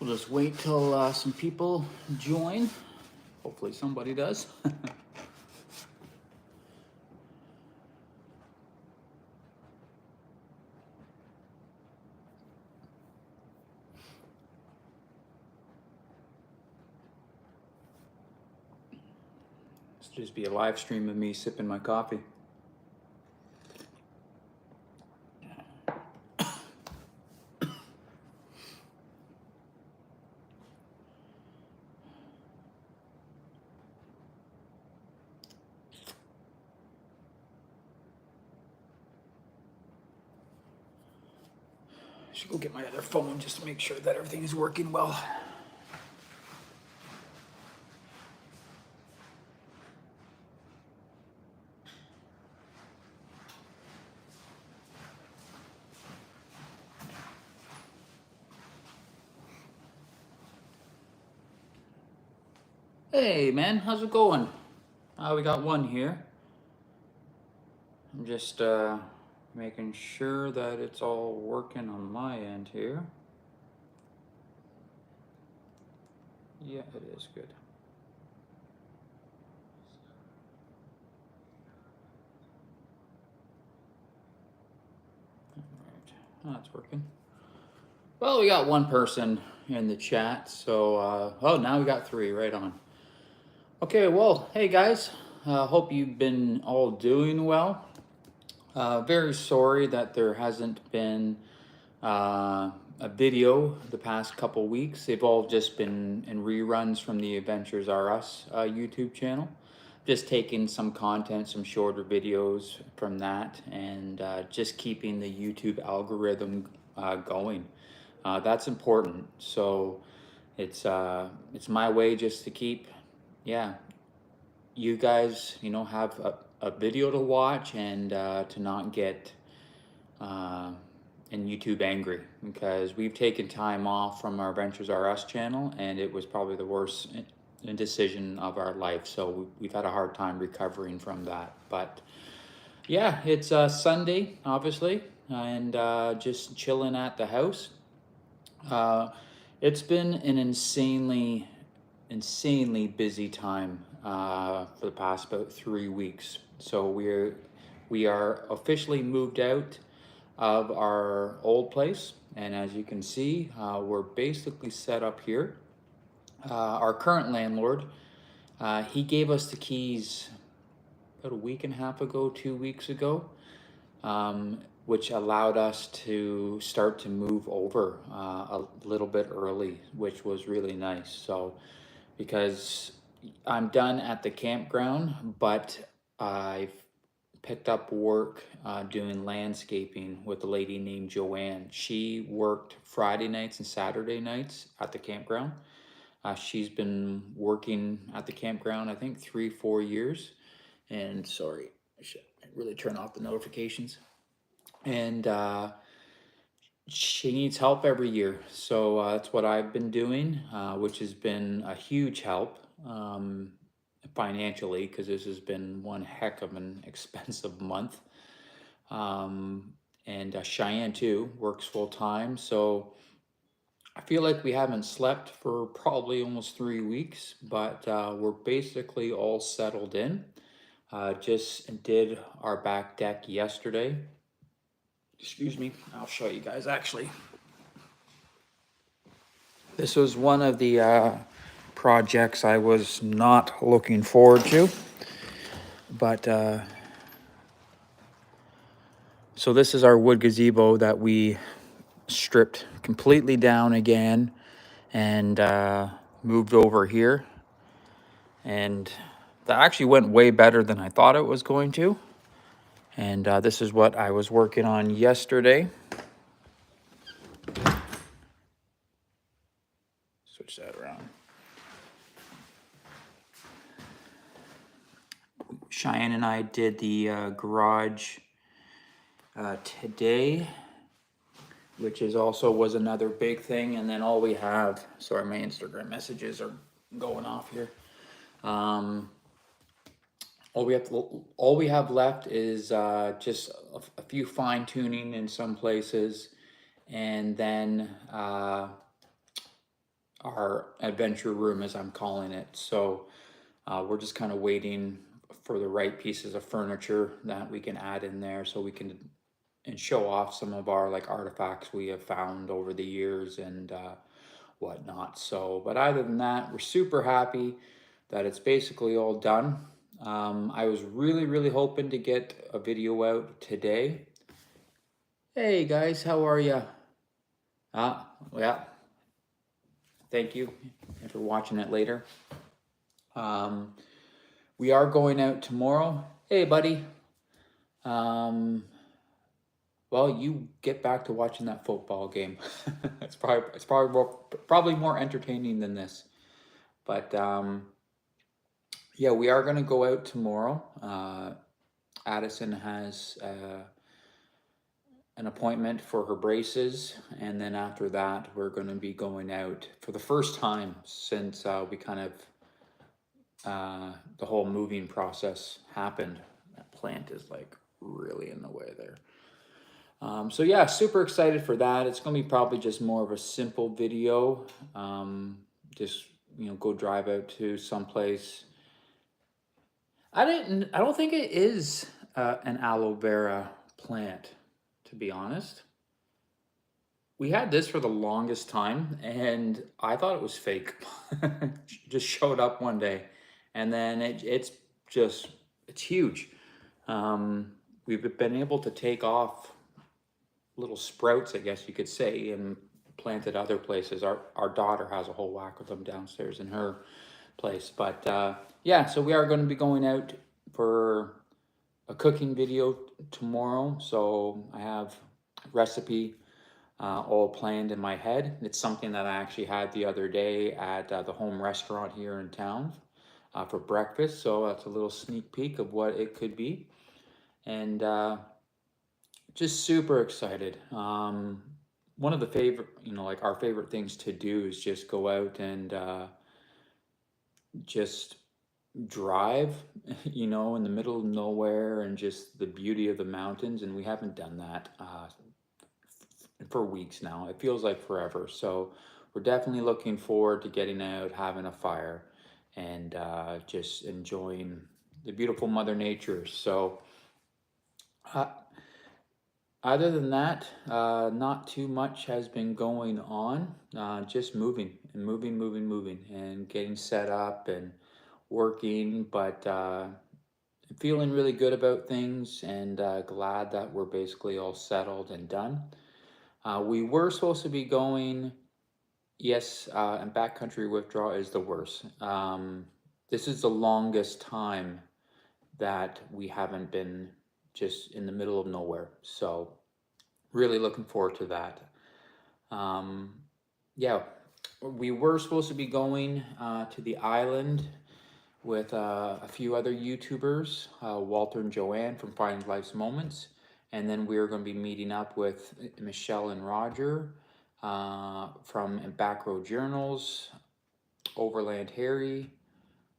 We'll just wait till some people join. Hopefully somebody does. This will just be a live stream of me sipping my coffee. I should go get my other phone just to make sure that everything is working well. Hey man, how's it going? We got one here. I'm just making sure that it's all working on my end here. Yeah, it is good. All right, that's working. Well, we got one person in the chat, so oh, now we got three. Right on. Okay, well, hey guys, hope you've been all doing well. Very sorry that there hasn't been a video the past couple weeks. They've all just been in reruns from the Adventures R Us YouTube channel. Just taking some content, some shorter videos from that, and just keeping the YouTube algorithm going. That's important. So it's my way just to keep, yeah, you guys, you know, have a video to watch and to not get in YouTube angry, because we've taken time off from our Adventures R Us channel and it was probably the worst decision of our life. So we've had a hard time recovering from that. But yeah, it's Sunday, obviously, and just chilling at the house. It's been an insanely busy time for the past about 3 weeks. So we are officially moved out of our old place, and as you can see, we're basically set up here. Our current landlord, he gave us the keys about a week and a half ago, 2 weeks ago, which allowed us to start to move over a little bit early, which was really nice. So because I'm done at the campground, but I've picked up work doing landscaping with a lady named Joanne. She worked Friday nights and Saturday nights at the campground. She's been working at the campground, I think 3-4 years. And sorry, I should really turn off the notifications. And she needs help every year. So that's what I've been doing, which has been a huge help financially, because this has been one heck of an expensive month. And Cheyenne too works full time. So I feel like we haven't slept for probably almost 3 weeks, but we're basically all settled in. Just did our back deck yesterday. Excuse me, I'll show you guys actually. This was one of the projects I was not looking forward to, but so this is our wood gazebo that we stripped completely down again and moved over here. And that actually went way better than I thought it was going to. And this is what I was working on yesterday. Switch that around. Cheyenne and I did the garage today, which is also was another big thing. And then all we have, sorry, my Instagram messages are going off here. All we have left is just a few fine tuning in some places, and then our adventure room, as I'm calling it. So we're just kind of waiting for the right pieces of furniture that we can add in there, so we can and show off some of our like artifacts we have found over the years and whatnot. So, but other than that, we're super happy that it's basically all done. I was really hoping to get a video out today. Hey guys, how are you? Yeah, thank you for watching it later. Um, we are going out tomorrow. Hey buddy. Um, well, you get back to watching that football game. It's probably more entertaining than this. But yeah, we are going to go out tomorrow. Addison has an appointment for her braces, and then after that, we're going to be going out for the first time since we kind of the whole moving process happened. That plant is like really in the way there. So yeah, super excited for that. It's gonna be probably just more of a simple video. Just go drive out to someplace. I don't think it is an aloe vera plant, to be honest. We had this for the longest time, and I thought it was fake. Just showed up one day, and then it's huge. We've been able to take off little sprouts, I guess you could say, and planted other places. Our daughter has a whole whack of them downstairs in her place. But yeah, so we are going to be going out for a cooking video tomorrow. So I have a recipe all planned in my head. It's something that I actually had the other day at the home restaurant here in town for breakfast. So that's a little sneak peek of what it could be. And just super excited. One of the favorite, like our favorite things to do is just go out and just drive, in the middle of nowhere and just the beauty of the mountains. And we haven't done that for weeks now. It feels like forever. So we're definitely looking forward to getting out, having a fire, and just enjoying the beautiful Mother Nature. So, other than that, not too much has been going on. Just moving and moving, and getting set up and working. But feeling really good about things, and glad that we're basically all settled and done. We were supposed to be going, yes, and backcountry withdrawal is the worst. This is the longest time that we haven't been just in the middle of nowhere. So really looking forward to that. Yeah, we were supposed to be going to the island with a few other YouTubers, Walter and Joanne from Finding Life's Moments. And then we're going to be meeting up with Michelle and Roger from Back Row Journals, Overland Harry,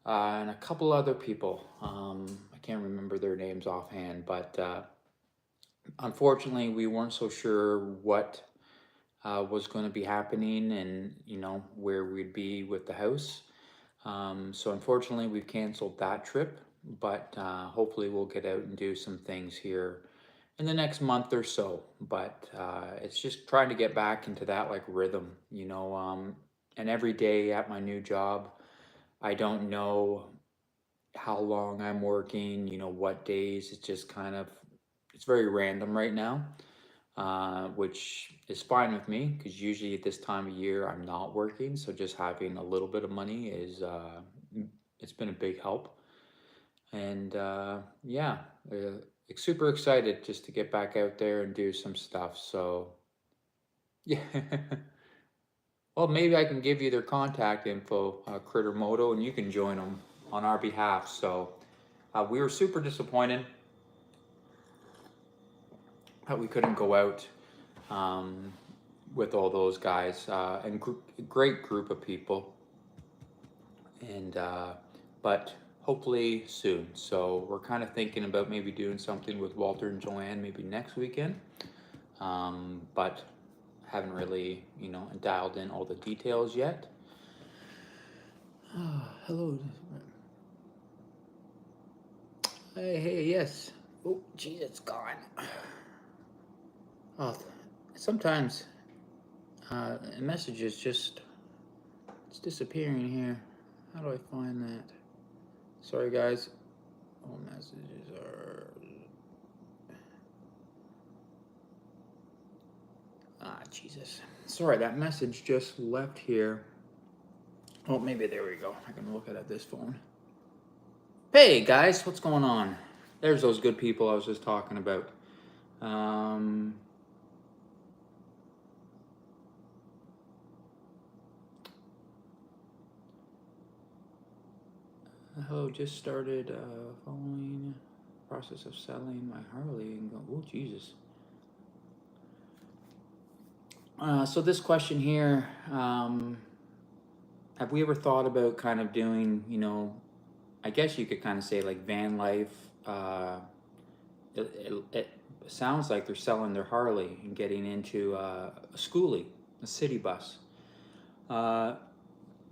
and a couple other people. I can't remember their names offhand, but unfortunately, we weren't so sure what was going to be happening and, where we'd be with the house. So unfortunately, we've canceled that trip, but hopefully we'll get out and do some things here in the next month or so. But it's just trying to get back into that like rhythm, and every day at my new job, I don't know how long I'm working, what days. It's just kind of, it's very random right now, which is fine with me because usually at this time of year I'm not working. So just having a little bit of money is, it's been a big help. And yeah, super excited just to get back out there and do some stuff. So yeah. Well, maybe I can give you their contact info, Critter Moto, and you can join them on our behalf. So we were super disappointed that we couldn't go out with all those guys, and great group of people. And but hopefully soon. So we're kind of thinking about maybe doing something with Walter and Joanne maybe next weekend. But haven't really, dialed in all the details yet. Hello. Hey, yes. Oh, geez, it's gone. Oh, sometimes messages just it's disappearing here. How do I find that? Sorry, guys. All messages are. Jesus. Sorry, that message just left here. Oh, maybe there we go. I can look at this phone. Hey, guys, what's going on? There's those good people I was just talking about. Um, Hello, just started following process of selling my Harley and go, oh, Jesus. So this question here, have we ever thought about kind of doing, I guess you could kind of say like van life. It sounds like they're selling their Harley and getting into a schoolie, a city bus. Uh,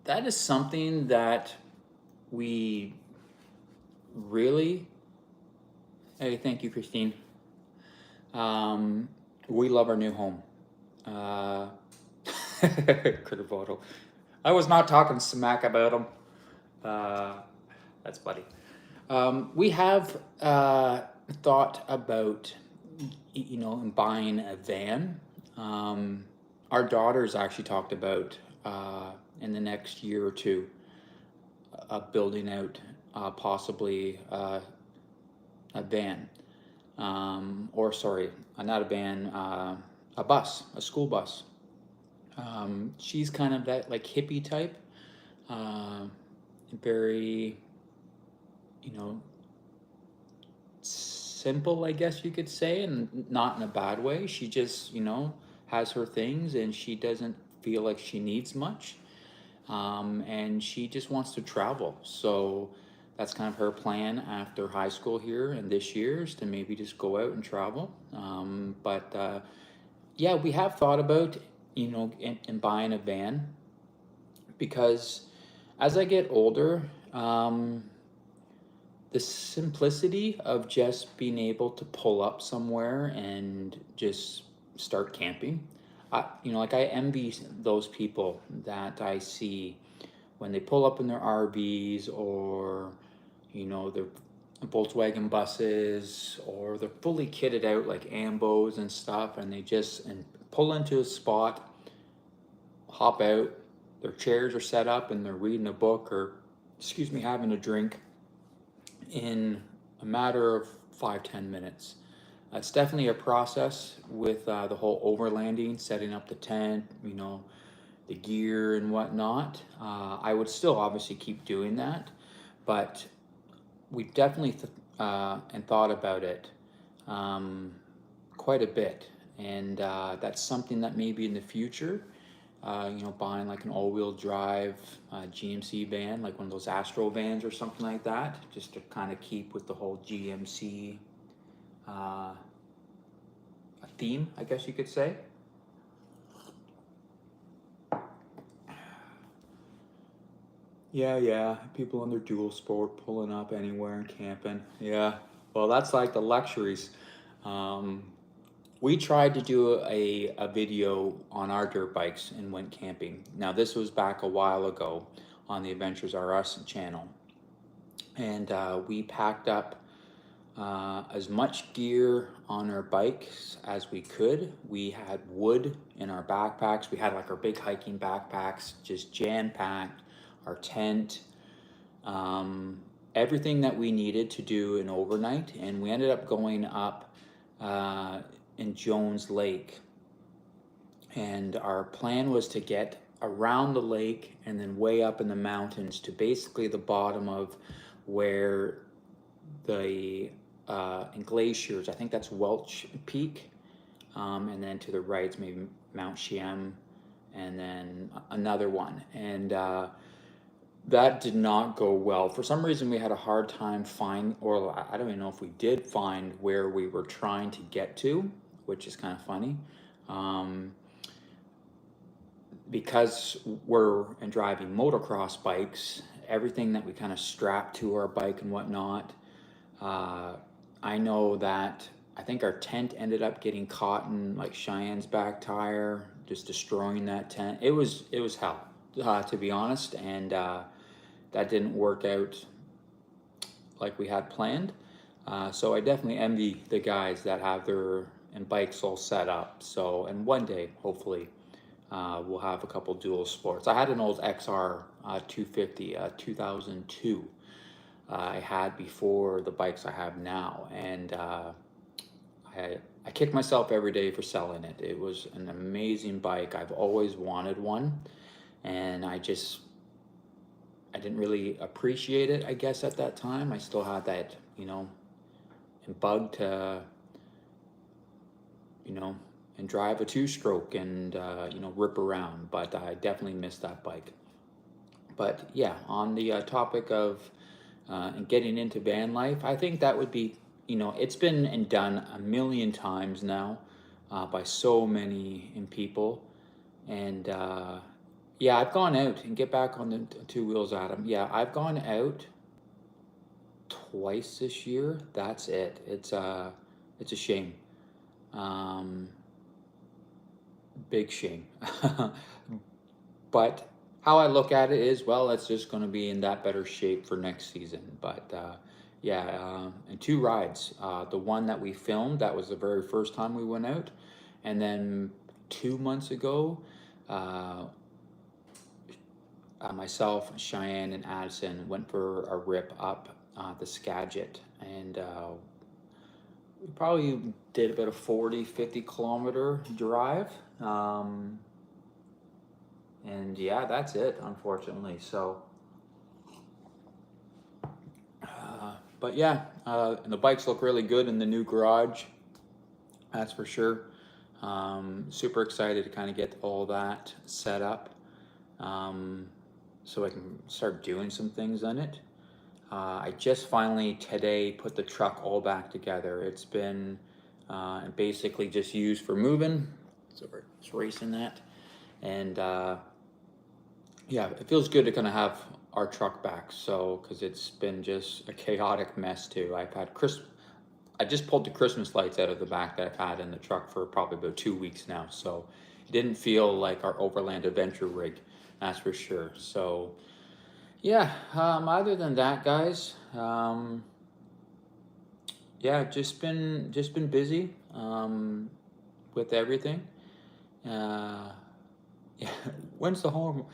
that is something that we really, hey, thank you, Christine. We love our new home. Critter bottle. I was not talking smack about them. That's funny. We have thought about, buying a van. Our daughters actually talked about in the next year or two building out possibly a van, or sorry, not a van, a bus, a school bus. She's kind of that like hippie type, uh, very, you know, simple, I guess you could say, and not in a bad way. She just, has her things and she doesn't feel like she needs much. And she just wants to travel. So that's kind of her plan after high school here and this year is to maybe just go out and travel. But yeah, we have thought about, in buying a van because as I get older, the simplicity of just being able to pull up somewhere and just start camping. Like I envy those people that I see when they pull up in their RVs or, their Volkswagen buses or they're fully kitted out like Ambos and stuff, and they just and pull into a spot, hop out, their chairs are set up, and they're reading a book or, excuse me, having a drink in a matter of 5-10 minutes. It's definitely a process with the whole overlanding, setting up the tent, the gear and whatnot. I would still obviously keep doing that, but we've definitely and thought about it um, quite a bit, and that's something that maybe in the future, buying like an all-wheel drive GMC van, like one of those Astro vans or something like that, just to kind of keep with the whole GMC uh, theme, I guess you could say. Yeah, people in their dual sport pulling up anywhere and camping. Yeah, well, that's like the luxuries. Um, we tried to do a video on our dirt bikes and went camping. Now, this was back a while ago on the Adventures R Us channel. And we packed up as much gear on our bikes as we could. We had wood in our backpacks. We had like our big hiking backpacks, just jam packed, our tent, um, everything that we needed to do an overnight. And we ended up going up in Jones Lake. And our plan was to get around the lake and then way up in the mountains to basically the bottom of where the in glaciers, I think that's Welch Peak, and then to the right it's maybe Mount Chiem, and then another one. And that did not go well. For some reason, we had a hard time or I don't even know if we did find where we were trying to get to, which is kind of funny. Um, because we're driving motocross bikes, everything that we kind of strap to our bike and whatnot, uh, I know that I think our tent ended up getting caught in like Cheyenne's back tire, just destroying that tent. It was hell, to be honest, and that didn't work out like we had planned. So I definitely envy the guys that have their and bikes all set up. So, and one day, hopefully, we'll have a couple dual sports. I had an old XR 250, 2002. I had before the bikes I have now, and I kick myself every day for selling it. It was an amazing bike. I've always wanted one, and I didn't really appreciate it, I guess, at that time. I still had that, bug to, you know, and drive a two-stroke and, rip around. But I definitely missed that bike. But yeah, on the topic of getting into van life, I think that would be, it's been and done a million times now by so many people. And yeah, I've gone out and get back on the two wheels, Adam. Yeah, I've gone out twice this year. That's it. It's a shame. Um, Big shame. But how I look at it is, well, it's just going to be in that better shape for next season. But yeah, and two rides. The one that we filmed, that was the very first time we went out. And then 2 months ago, uh, myself, Cheyenne, and Addison went for a rip up the Skagit. And we probably did about a 40, 50 kilometer drive. And yeah, that's it, unfortunately. So, but yeah, and the bikes look really good in the new garage. That's for sure. Super excited to kind of get all that set up, so I can start doing some things on it. I just finally today put the truck all back together. It's been basically just used for moving. So we're just racing that. And yeah, it feels good to kind of have our truck back. So, because it's been just a chaotic mess too. I just pulled the Christmas lights out of the back that I've had in the truck for probably about 2 weeks now. So it didn't feel like our Overland Adventure rig, that's for sure. So yeah, other than that, guys, yeah, just been busy with everything. Uh, yeah, when's the home?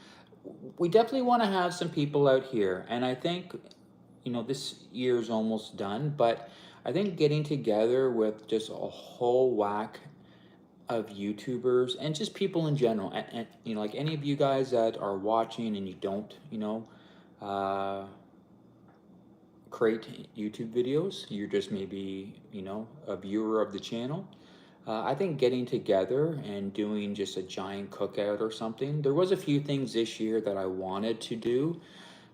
We definitely want to have some people out here, and I think this year's almost done, but I think getting together with just a whole whack of YouTubers and just people in general, and like any of you guys that are watching and you don't, uh, create YouTube videos, you're just maybe, a viewer of the channel. I think getting together and doing just a giant cookout or something. There was a few things this year that I wanted to do.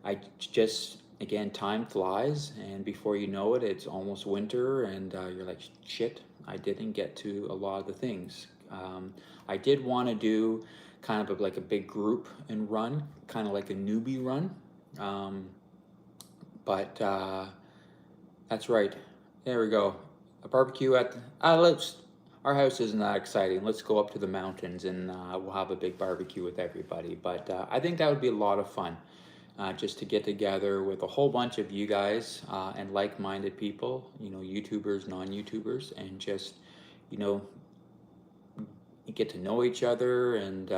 I just, again, time flies, and before you know it, it's almost winter, and you're like, shit, I didn't get to a lot of the things. I did want to do kind of like a big group and run, kind of like a newbie run. But that's right. There we go. A barbecue at let's. Our house isn't that exciting. Let's go up to the mountains and we'll have a big barbecue with everybody. But I think that would be a lot of fun, just to get together with a whole bunch of you guys and like-minded people. YouTubers, non-YouTubers, and just you know get to know each other and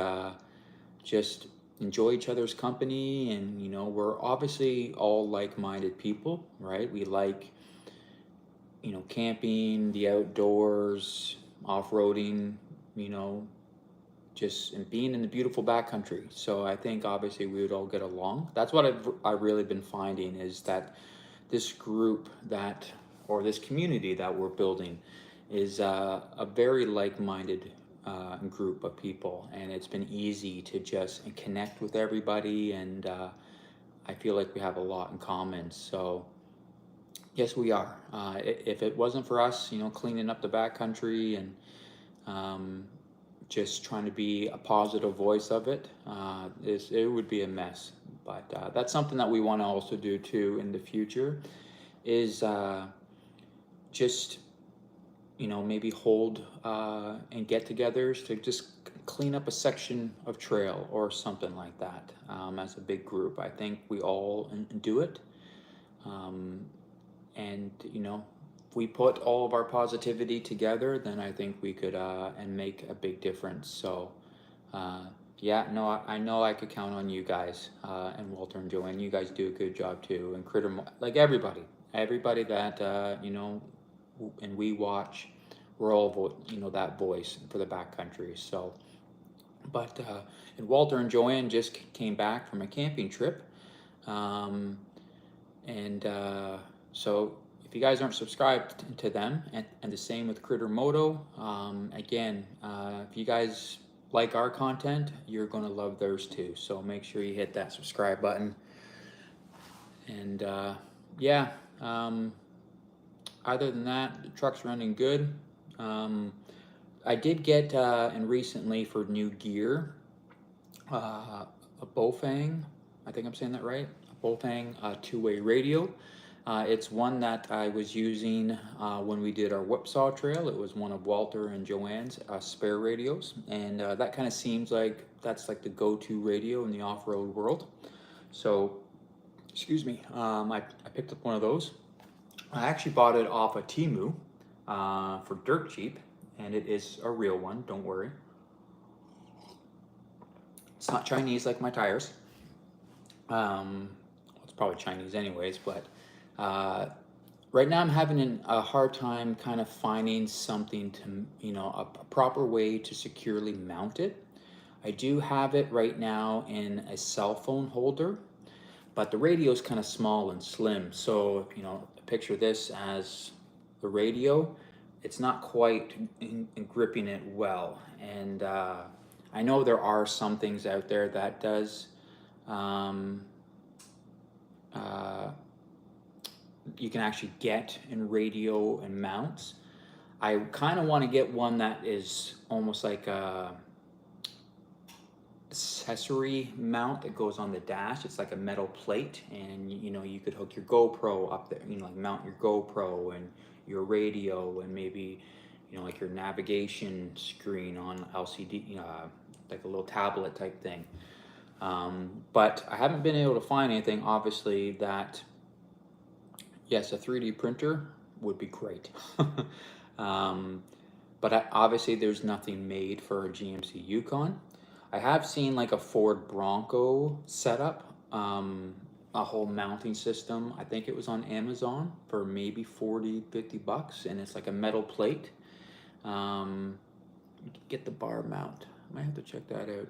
just enjoy each other's company. And we're obviously all like-minded people, right? We like camping, the outdoors, off-roading, you know just and being in the beautiful backcountry. So I think obviously we would all get along. That's what I've really been finding, is that this group that, or this community that we're building, is a very like-minded group of people, and it's been easy to just connect with everybody, and I feel like we have a lot in common. So yes, we are. If it wasn't for us, cleaning up the backcountry and just trying to be a positive voice of it, it would be a mess. But that's something that we want to also do too in the future, is just, you know, maybe hold and get-togethers to just clean up a section of trail or something like that, as a big group. I think we all do it, and you know, if we put all of our positivity together, then I think we could and make a big difference. So yeah, no, I know I could count on you guys, and Walter and Joanne. You guys do a good job too, and like everybody that you know, and we watch. We're all you know, that voice for the backcountry. So, but and Walter and Joanne just came back from a camping trip, um, and so if you guys aren't subscribed to them, and the same with Critter Moto, again, if you guys like our content, you're gonna love theirs too. So make sure you hit that subscribe button. And yeah, other than that, the truck's running good. I did get and recently for new gear, a Bofang, I think I'm saying that right, a Bofang two-way radio. It's one that I was using when we did our Whipsaw Trail. It was one of Walter and Joanne's spare radios, and that kind of seems like that's like the go-to radio in the off-road world. So, excuse me, I picked up one of those. I actually bought it off of Temu for dirt cheap, and it is a real one, don't worry. It's not Chinese like my tires. It's probably Chinese anyways, but right now I'm having a hard time kind of finding something to, you know, a proper way to securely mount it. I do have it right now in a cell phone holder, but the radio is kind of small and slim. So, you know, picture this as the radio. It's not quite in gripping it well. And I know there are some things out there that does, you can actually get in radio and mounts. I kind of want to get one that is almost like a accessory mount that goes on the dash. It's like a metal plate, and you know, you could hook your GoPro up there, you know, like mount your GoPro and your radio, and maybe, you know, like your navigation screen on LCD, like a little tablet type thing. But I haven't been able to find anything, obviously, that, yes, a 3D printer would be great. But obviously there's nothing made for a GMC Yukon. I have seen like a Ford Bronco setup, a whole mounting system. I think it was on Amazon for maybe 40, 50 bucks, and it's like a metal plate. Get the bar mount. Might have to check that out.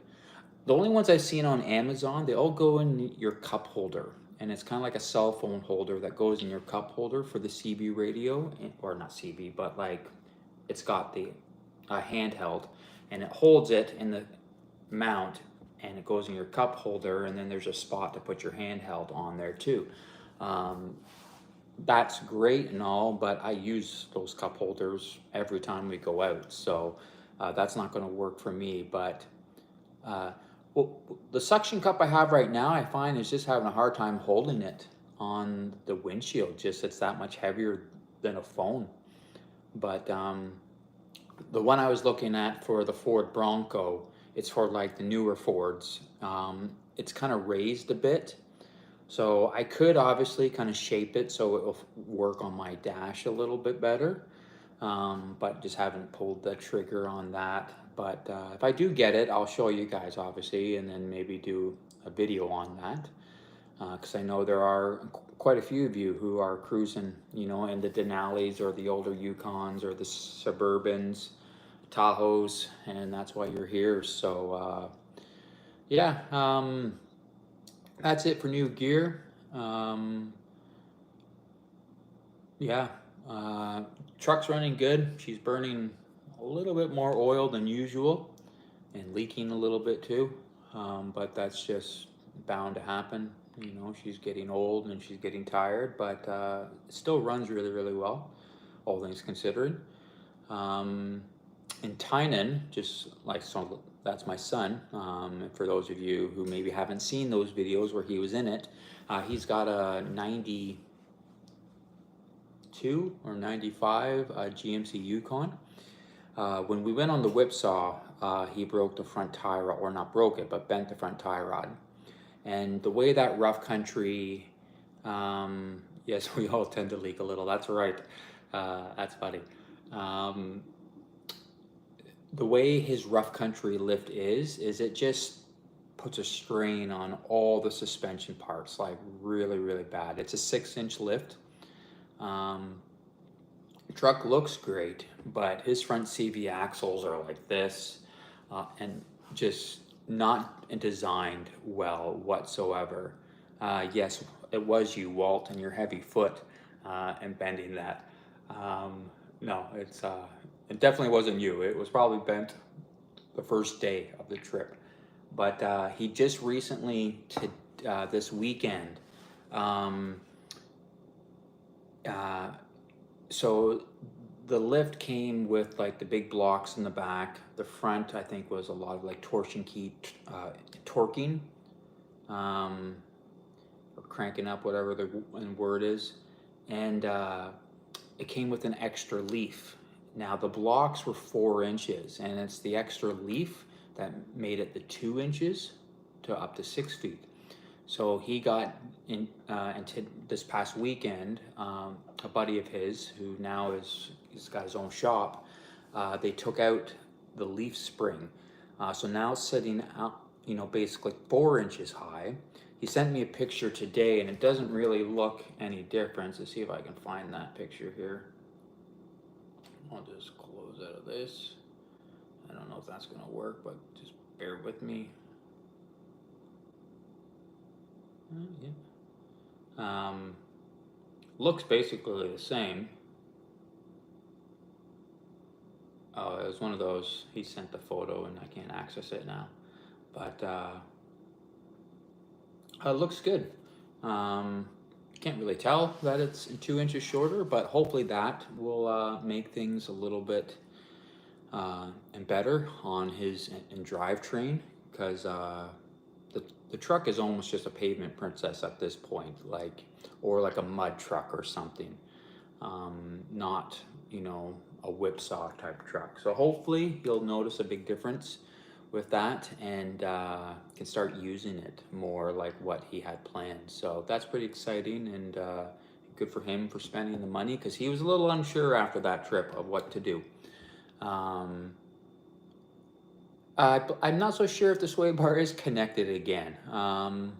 The only ones I've seen on Amazon, they all go in your cup holder, and it's kind of like a cell phone holder that goes in your cup holder for the CB radio, or not CB, but like it's got the handheld, and it holds it in the mount, and it goes in your cup holder, and then there's a spot to put your handheld on there too. That's great and all, but I use those cup holders every time we go out, so that's not going to work for me. But well, the suction cup I have right now, I find is just having a hard time holding it on the windshield. Just it's that much heavier than a phone. But the one I was looking at for the Ford Bronco, it's for like the newer Fords. It's kind of raised a bit, so I could obviously kind of shape it so it will work on my dash a little bit better. But just haven't pulled the trigger on that. But if I do get it, I'll show you guys, obviously, and then maybe do a video on that. Because I know there are quite a few of you who are cruising, you know, in the Denali's or the older Yukons or the Suburbans, Tahoes, and that's why you're here. So yeah, that's it for new gear. Yeah, truck's running good. She's burning a little bit more oil than usual and leaking a little bit too, but that's just bound to happen. You know, she's getting old and she's getting tired, but it still runs really, really well, all things considered. in Tynan, just like, so that's my son. For those of you who maybe haven't seen those videos where he was in it, he's got a 92 or 95 GMC Yukon. When we went on the whipsaw, he broke the front tie rod, or not broke it, but bent the front tie rod. And the way that rough country, yes, we all tend to leak a little. That's right. That's funny. The way his rough country lift is it just puts a strain on all the suspension parts, like really, really bad. It's a 6-inch lift. Truck looks great, but his front CV axles are like this, and just not designed well whatsoever. Yes, it was you, Walt, and your heavy foot, and bending that. No, it definitely wasn't you. It was probably bent the first day of the trip. But he just recently, this weekend, so the lift came with like the big blocks in the back. The front, I think, was a lot of like torsion key torquing, or cranking up, whatever the word is. And it came with an extra leaf. Now the blocks were 4 inches, and it's the extra leaf that made it the 2 inches to up to 6 feet. So he got in into this past weekend, a buddy of his who now he's got his own shop. They took out the leaf spring, so now it's sitting out, basically 4 inches high. He sent me a picture today, and it doesn't really look any different. Let's see if I can find that picture here. I'll just close out of this. I don't know if that's going to work, but just bear with me. Yeah. Looks basically the same. Oh, it was one of those, he sent the photo and I can't access it now. But it looks good. Can't really tell that it's 2 inches shorter, but hopefully that will make things a little bit and better on his drivetrain, because the truck is almost just a pavement princess at this point, or like a mud truck or something, not a whipsaw type truck. So hopefully you'll notice a big difference with that, and can start using it more like what he had planned. So that's pretty exciting, and good for him for spending the money, because he was a little unsure after that trip of what to do. I'm not so sure if the sway bar is connected again. I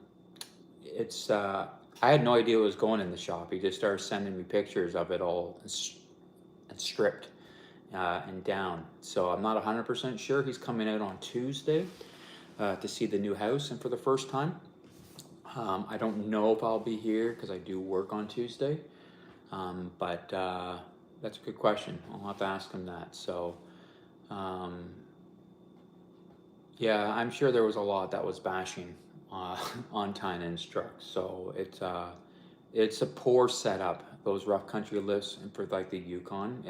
had no idea it was going in the shop. He just started sending me pictures of it all and stripped and down. So I'm not 100% sure. He's coming out on Tuesday to see the new house, and for the first time. I don't know if I'll be here because I do work on Tuesday, but that's a good question. I'll have to ask him that. So yeah, I'm sure there was a lot that was bashing on Tynan's truck. So it's a poor setup. Those rough country lifts, and for like the Yukon,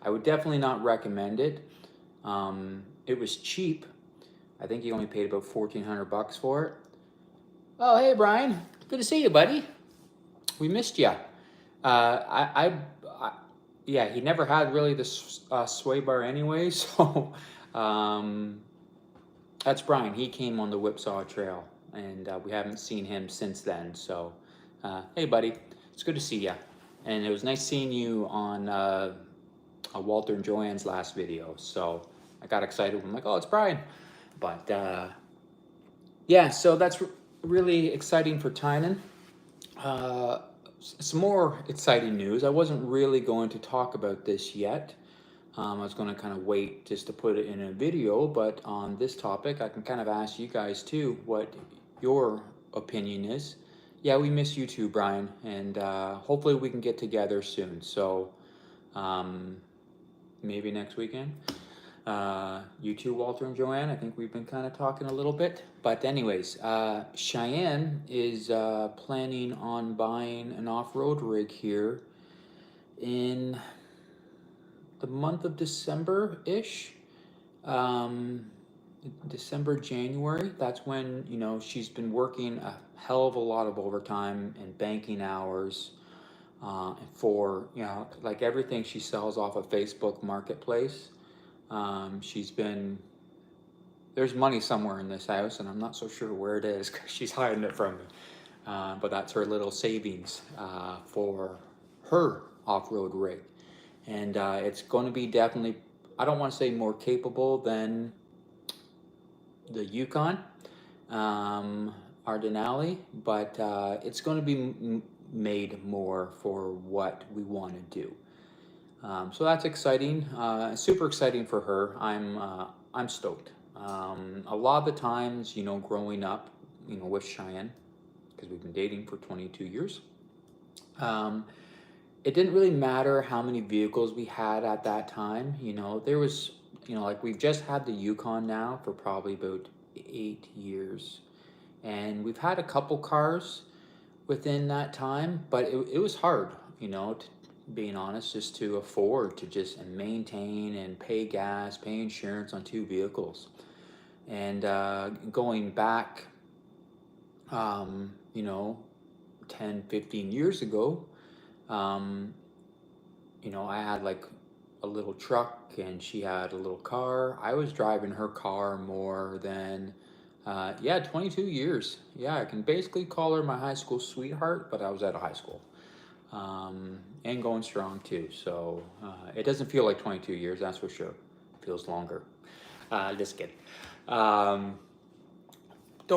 I would definitely not recommend it. It was cheap. I think he only paid about $1,400 for it. Oh, hey Brian, good to see you, buddy. We missed you. Yeah, he never had really this sway bar anyway, so that's Brian. He came on the Whipsaw Trail, and we haven't seen him since then. So, hey buddy, it's good to see you. And it was nice seeing you on Walter and Joanne's last video. So I got excited. I'm like, oh, it's Brian. But yeah, so that's really exciting for Tynan. Some more exciting news. I wasn't really going to talk about this yet. I was going to kind of wait just to put it in a video, but on this topic, I can kind of ask you guys too what your opinion is. Yeah, we miss you too, Brian, and hopefully we can get together soon. So maybe next weekend. You too, Walter and Joanne. I think we've been kind of talking a little bit. But anyways, Cheyenne is planning on buying an off-road rig here in the month of December-ish. Um, December, January, that's when, she's been working a hell of a lot of overtime and banking hours for, like everything she sells off of Facebook Marketplace. She's been, there's money somewhere in this house, and I'm not so sure where it is because she's hiding it from me. But that's her little savings for her off-road rig. And it's going to be definitely, I don't want to say more capable than the Yukon, our Denali, but it's going to be made more for what we want to do. So that's exciting, super exciting for her. I'm stoked. A lot of the times, growing up, with Cheyenne, because we've been dating for 22 years, it didn't really matter how many vehicles we had at that time. There was, like we've just had the Yukon now for probably about 8 years, and we've had a couple cars within that time, but it was hard, being honest, just to afford to just maintain and pay gas, pay insurance on two vehicles. And going back, 10, 15 years ago, I had like a little truck and she had a little car. I was driving her car more than, 22 years. Yeah, I can basically call her my high school sweetheart, but I was out of high school. And going strong too. So it doesn't feel like 22 years, that's for sure. It feels longer. Just kidding. Don't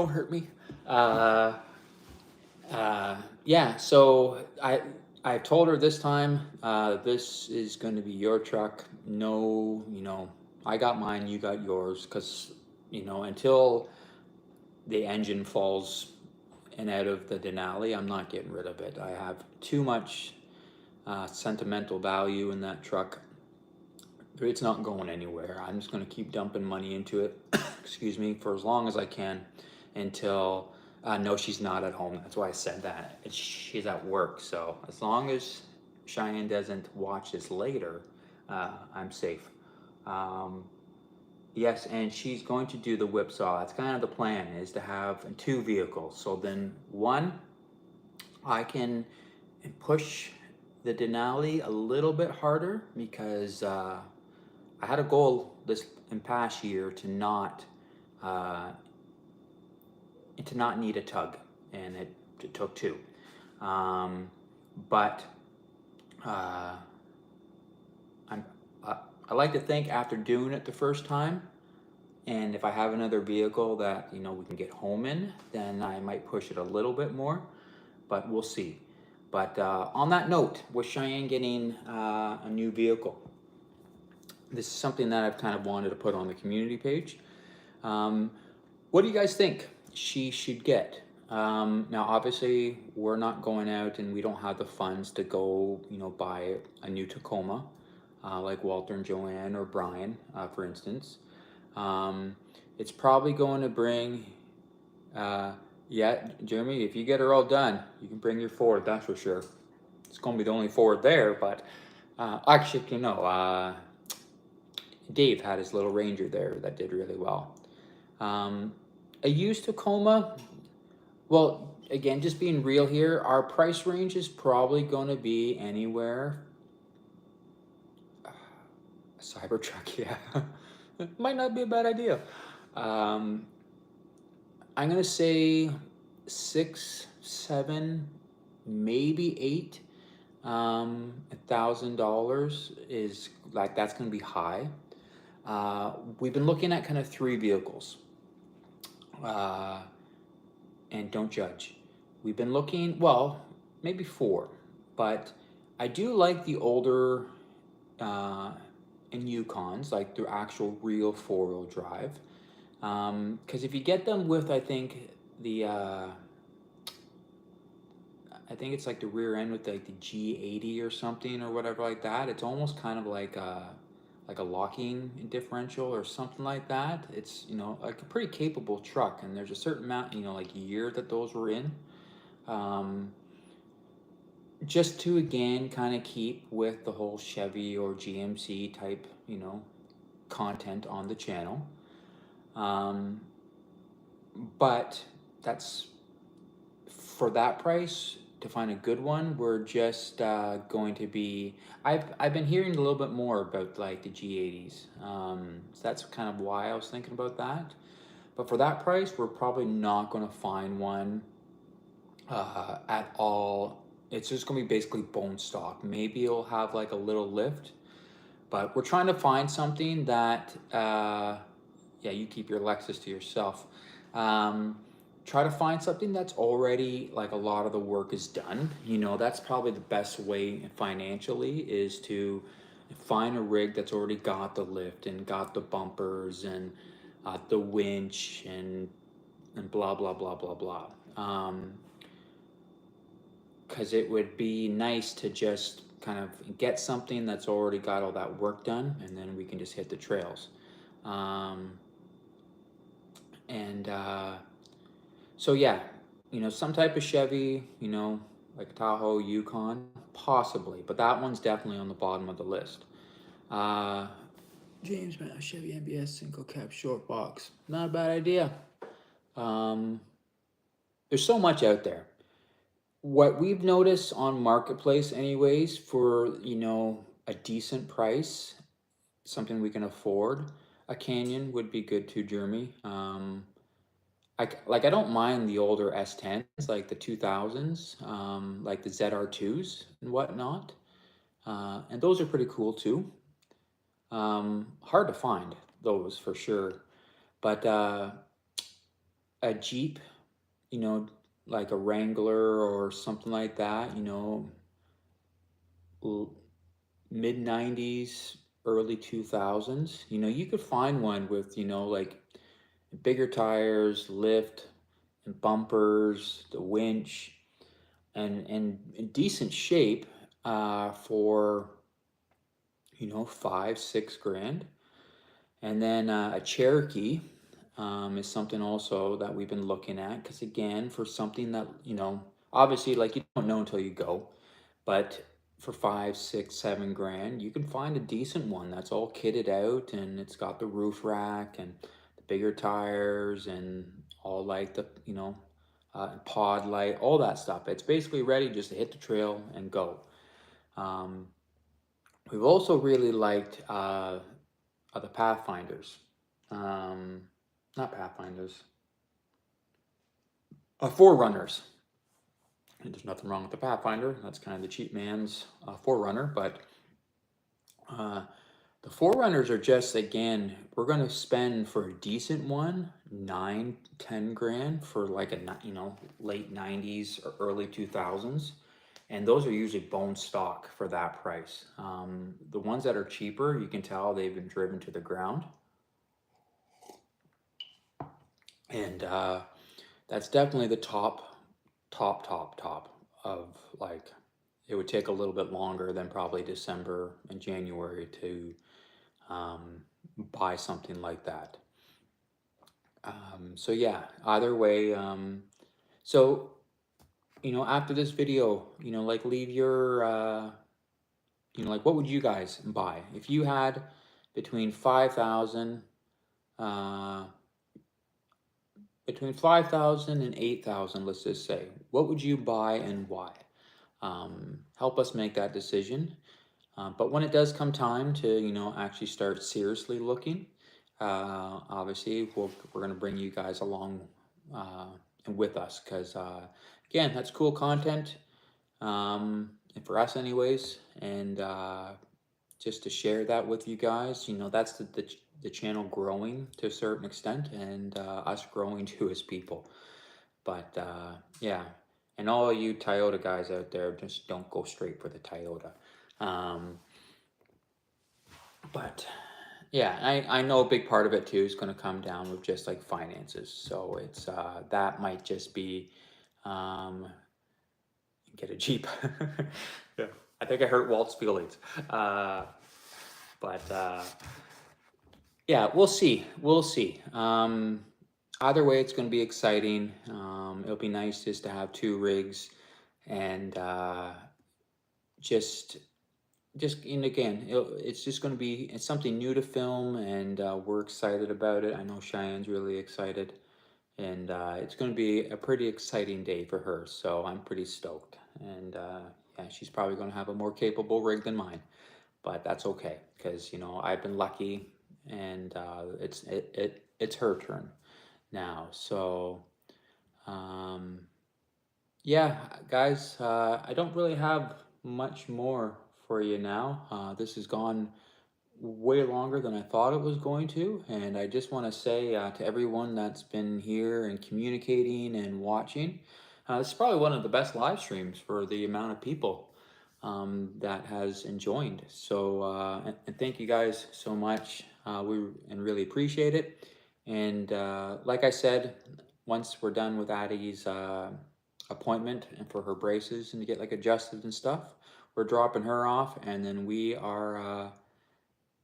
hurt me. Yeah, so I told her this time, this is going to be your truck. No, I got mine, you got yours, because, until the engine falls and out of the Denali, I'm not getting rid of it. I have too much sentimental value in that truck. It's not going anywhere. I'm just going to keep dumping money into it, excuse me, for as long as I can until, no, she's not at home. That's why I said that. She's at work. So as long as Cheyenne doesn't watch this later, I'm safe. Yes, and she's going to do the whipsaw. That's kind of the plan, is to have two vehicles. So then one, I can push the Denali a little bit harder because I had a goal this in past year to not need a tug, and it took two. But I like to think after doing it the first time, and if I have another vehicle that we can get home in, then I might push it a little bit more, but we'll see. But on that note, with Cheyenne getting a new vehicle, this is something that I've kind of wanted to put on the community page. What do you guys think she should get? Now, obviously, we're not going out and we don't have the funds to go, buy a new Tacoma, like Walter and Joanne or Brian, for instance. It's probably going to bring, Jeremy, if you get her all done, you can bring your Ford, that's for sure. It's going to be the only Ford there, but actually, Dave had his little Ranger there that did really well. A used Tacoma, well, again, just being real here, our price range is probably going to be anywhere. A Cybertruck, yeah. Might not be a bad idea. I'm going to say 6, 7, maybe 8. $1,000 is like, that's going to be high. We've been looking at kind of 3 vehicles. And don't judge. We've been looking, well, maybe 4, but I do like the older and Yukons, like the actual real 4-wheel drive. Because if you get them with, I think it's like the rear end with like the G80 or something or whatever like that. It's almost kind of like a locking differential or something like that. It's like a pretty capable truck, and there's a certain amount like year that those were in. just to again kind of keep with the whole Chevy or GMC type, content on the channel. Um, but that's for that price to find a good one. We're just going to be. I've been hearing a little bit more about like the G80s. So that's kind of why I was thinking about that. But for that price, we're probably not going to find one at all. It's just going to be basically bone stock. Maybe it'll have like a little lift, but we're trying to find something that, yeah, you keep your Lexus to yourself. Um, Try to find something that's already like a lot of the work is done. That's probably the best way financially is to find a rig that's already got the lift and got the bumpers and the winch and blah blah blah blah blah. Because it would be nice to just kind of get something that's already got all that work done, and then we can just hit the trails. Um, and so yeah, some type of Chevy, like a Tahoe, Yukon, possibly, but that one's definitely on the bottom of the list. Uh, James, man, a Chevy MBS single cab short box, not a bad idea. Um, there's so much out there. What we've noticed on Marketplace, anyways, for a decent price, something we can afford, a Canyon would be good too, Jeremy. I don't mind the older S10s, like the 2000s, like the ZR2s and whatnot, and those are pretty cool too. Hard to find those for sure, but a Jeep, you know, like a Wrangler or something like that, mid 90s, early 2000s, you could find one with, like bigger tires, lift, and bumpers, the winch, and in decent shape for 5-6 grand. And then a Cherokee is something also that we've been looking at, because again, for something that obviously, like, you don't know until you go, but for 5, 6, 7 grand, you can find a decent one that's all kitted out and it's got the roof rack and the bigger tires and all like the pod light, all that stuff. It's basically ready just to hit the trail and go. Um, we've also really liked the Pathfinders. Not Pathfinders. Forerunners. And there's nothing wrong with the Pathfinder. That's kind of the cheap man's Forerunner. But the Forerunners are just, again, we're going to spend for a decent one 9-10 grand for like a late 90s or early 2000s. And those are usually bone stock for that price. The ones that are cheaper, you can tell they've been driven to the ground. And that's definitely the top of, like, it would take a little bit longer than probably December and January to buy something like that. So yeah, either way, so after this video, like, leave your like, what would you guys buy if you had between 5,000 uh between 5,000 and 8,000, let's just say? What would you buy and why? Help us make that decision. But when it does come time to, actually start seriously looking, obviously we're going to bring you guys along with us, because, again, that's cool content, and for us anyways, and just to share that with you guys. That's the channel growing to a certain extent, and us growing too as people. But yeah, and all you Toyota guys out there, just don't go straight for the Toyota. But yeah, I know a big part of it too is going to come down with just like finances. So it's that might just be get a Jeep. Yeah, I think I hurt Walt's feelings. But yeah, we'll see. We'll see. Either way, it's going to be exciting. It'll be nice just to have two rigs and just and again, it's just going to be, it's something new to film, and we're excited about it. I know Cheyenne's really excited, and it's going to be a pretty exciting day for her. So I'm pretty stoked, and yeah, she's probably going to have a more capable rig than mine, but that's okay because I've been lucky, and it's her turn now. So um, yeah, guys, I don't really have much more for you now. This has gone way longer than I thought it was going to, and I just want to say to everyone that's been here and communicating and watching, this is probably one of the best live streams for the amount of people that has enjoyed. So, and thank you guys so much. We really appreciate it. And like I said, once we're done with Addie's appointment and for her braces and to get like adjusted and stuff, we're dropping her off, and then we are.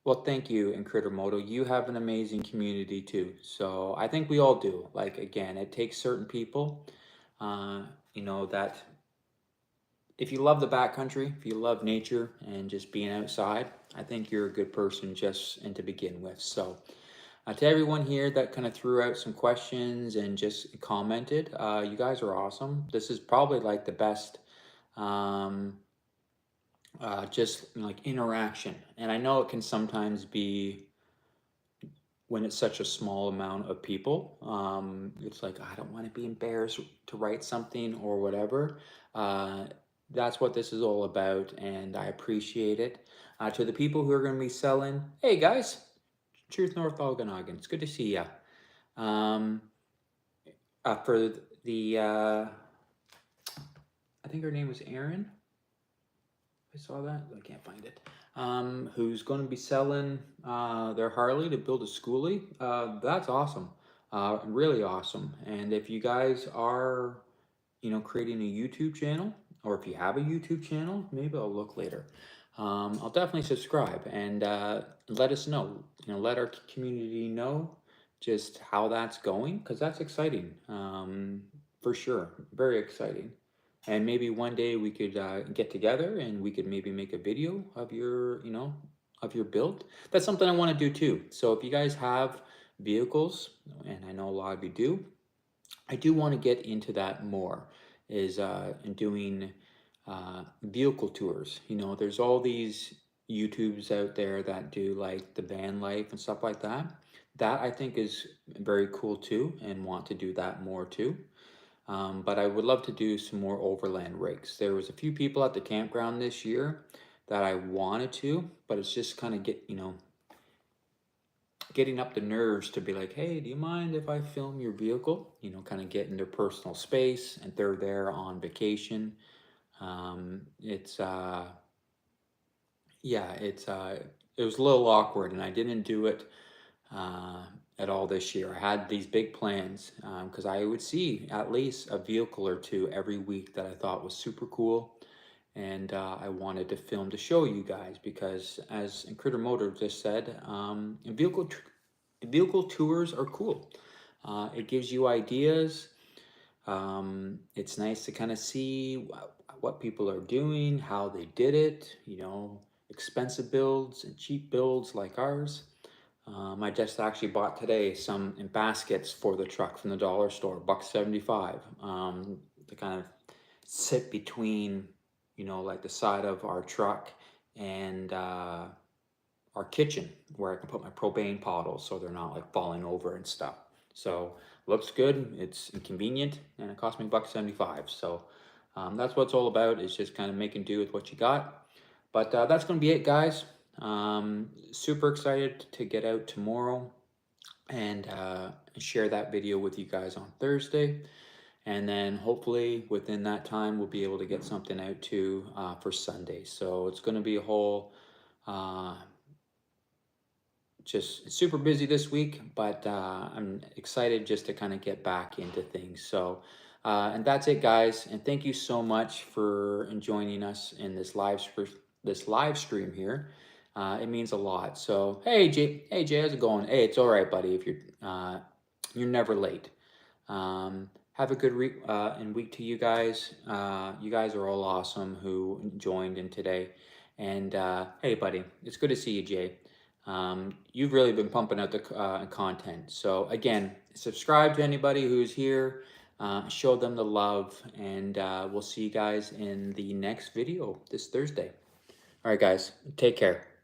Well, thank you, and Crittermoto. You have an amazing community too. So I think we all do. Like again, it takes certain people, uh, that if you love the backcountry, if you love nature and just being outside, I think you're a good person just and to begin with. So to everyone here that kind of threw out some questions and just commented, you guys are awesome. This is probably like the best. Um, just like interaction. And I know it can sometimes be when it's such a small amount of people. It's like, I don't want to be embarrassed to write something or whatever. Uh, that's what this is all about, and I appreciate it. To the people who are going to be selling, hey guys, Truth North Okanagan, it's good to see ya. Um, for the, I think her name was Erin. I saw that. I can't find it. Who's going to be selling their Harley to build a schoolie? That's awesome. Really awesome. And if you guys are, creating a YouTube channel, or if you have a YouTube channel, maybe I'll look later. I'll definitely subscribe and let us know. Let our community know just how that's going, because that's exciting. For sure, very exciting. And maybe one day we could get together and we could maybe make a video of your build. That's something I want to do too. So if you guys have vehicles, and I know a lot of you do, I do want to get into that more, is in doing vehicle tours. There's all these YouTubes out there that do like the van life and stuff like that. That I think is very cool too, and want to do that more too. But I would love to do some more overland rigs. There was a few people at the campground this year that I wanted to, but it's just kind of getting up the nerves to be like, hey, do you mind if I film your vehicle? Kind of get in their personal space, and they're there on vacation. It's yeah, it was a little awkward, and I didn't do it uh, at all this year. I had these big plans because I would see at least a vehicle or two every week that I thought was super cool, and I wanted to film to show you guys because, as Critter Motor just said, vehicle tours are cool. It gives you ideas. It's nice to kind of see what people are doing, how they did it, expensive builds and cheap builds like ours. I just actually bought today some baskets for the truck from the dollar store, $1.75, to kind of sit between, like the side of our truck and our kitchen, where I can put my propane bottles so they're not like falling over and stuff. So looks good, it's convenient, and it cost me $1.75. So that's what it's all about, is just kind of making do with what you got. But that's going to be it, guys. Super excited to get out tomorrow and share that video with you guys on Thursday. And then hopefully within that time, we'll be able to get something out too for Sunday. So it's going to be a whole, just super busy this week, but I'm excited just to kind of get back into things. So, and that's it, guys. And thank you so much for joining us in this live stream here. It means a lot. So, hey Jay, how's it going? Hey, it's all right, buddy. If you're never late. have a good and week to you guys. You guys are all awesome who joined in today. And hey, buddy, it's good to see you, Jay. You've really been pumping out the content. So again, subscribe to anybody who's here. Show them the love, and we'll see you guys in the next video this Thursday. All right, guys, take care.